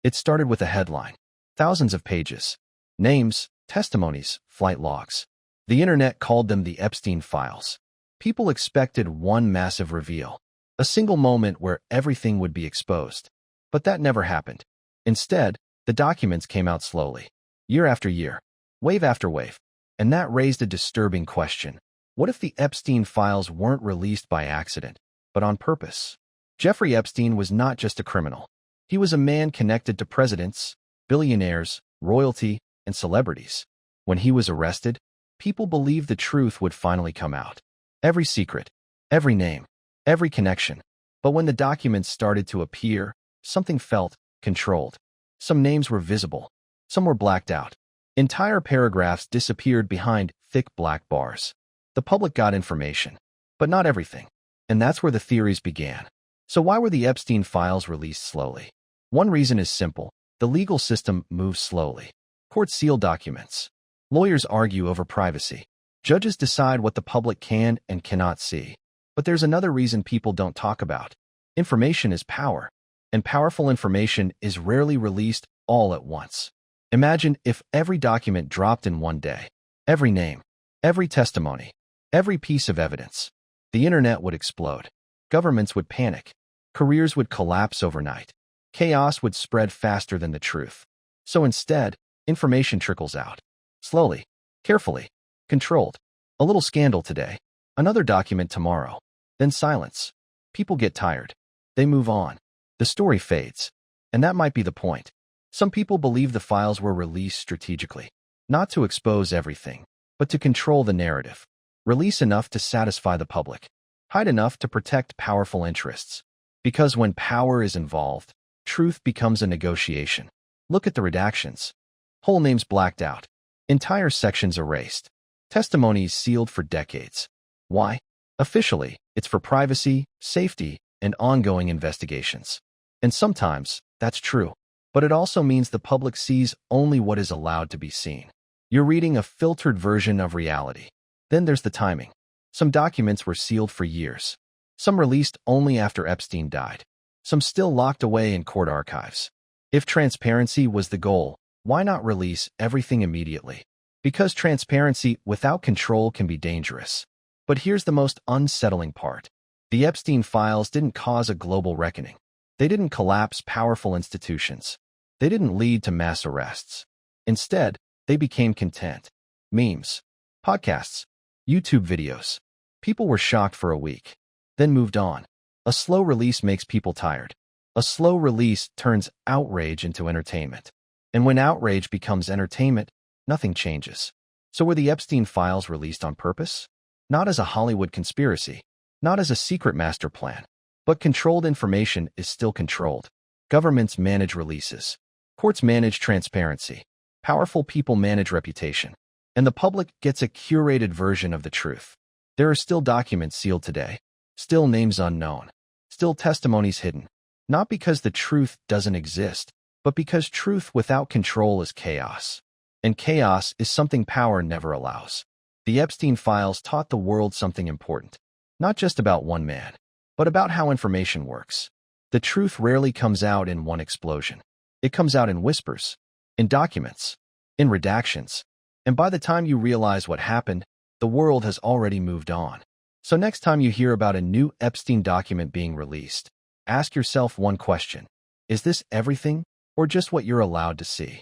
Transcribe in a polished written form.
It started with a headline. Thousands of pages. Names, testimonies, flight logs. The internet called them the Epstein files. People expected one massive reveal, a single moment where everything would be exposed. But that never happened. Instead, the documents came out slowly, year after year, wave after wave. And that raised a disturbing question. What if the Epstein files weren't released by accident, but on purpose? Jeffrey Epstein was not just a criminal. He was a man connected to presidents, billionaires, royalty, and celebrities. When he was arrested, people believed the truth would finally come out. Every secret, every name, every connection. But when the documents started to appear, something felt controlled. Some names were visible. Some were blacked out. Entire paragraphs disappeared behind thick black bars. The public got information, but not everything. And that's where the theories began. So why were the Epstein files released slowly? One reason is simple. The legal system moves slowly. Courts seal documents. Lawyers argue over privacy. Judges decide what the public can and cannot see. But there's another reason people don't talk about. Information is power, and powerful information is rarely released all at once. Imagine if every document dropped in one day. Every name, every testimony, every piece of evidence. The internet would explode. Governments would panic. Careers would collapse overnight. Chaos would spread faster than the truth. So instead, information trickles out. Slowly, carefully, controlled. A little scandal today, another document tomorrow. Then silence. People get tired. They move on. The story fades. And that might be the point. Some people believe the files were released strategically, not to expose everything, but to control the narrative. Release enough to satisfy the public. Hide enough to protect powerful interests. Because when power is involved, truth becomes a negotiation. Look at the redactions. Whole names blacked out. Entire sections erased. Testimonies sealed for decades. Why? Officially, it's for privacy, safety, and ongoing investigations. And sometimes, that's true. But it also means the public sees only what is allowed to be seen. You're reading a filtered version of reality. Then there's the timing. Some documents were sealed for years. Some released only after Epstein died. Some still locked away in court archives. If transparency was the goal, why not release everything immediately? Because transparency without control can be dangerous. But here's the most unsettling part. The Epstein files didn't cause a global reckoning. They didn't collapse powerful institutions. They didn't lead to mass arrests. Instead, they became content. Memes, podcasts, YouTube videos. People were shocked for a week, then moved on. A slow release makes people tired. A slow release turns outrage into entertainment. And when outrage becomes entertainment, nothing changes. So were the Epstein files released on purpose? Not as a Hollywood conspiracy, not as a secret master plan. But controlled information is still controlled. Governments manage releases. Courts manage transparency. Powerful people manage reputation. And the public gets a curated version of the truth. There are still documents sealed today. Still names unknown. Still testimonies hidden. Not because the truth doesn't exist, but because truth without control is chaos. And chaos is something power never allows. The Epstein files taught the world something important. Not just about one man, but about how information works. The truth rarely comes out in one explosion. It comes out in whispers, in documents, in redactions. And by the time you realize what happened, the world has already moved on. So next time you hear about a new Epstein document being released, ask yourself one question. Is this everything, or just what you're allowed to see?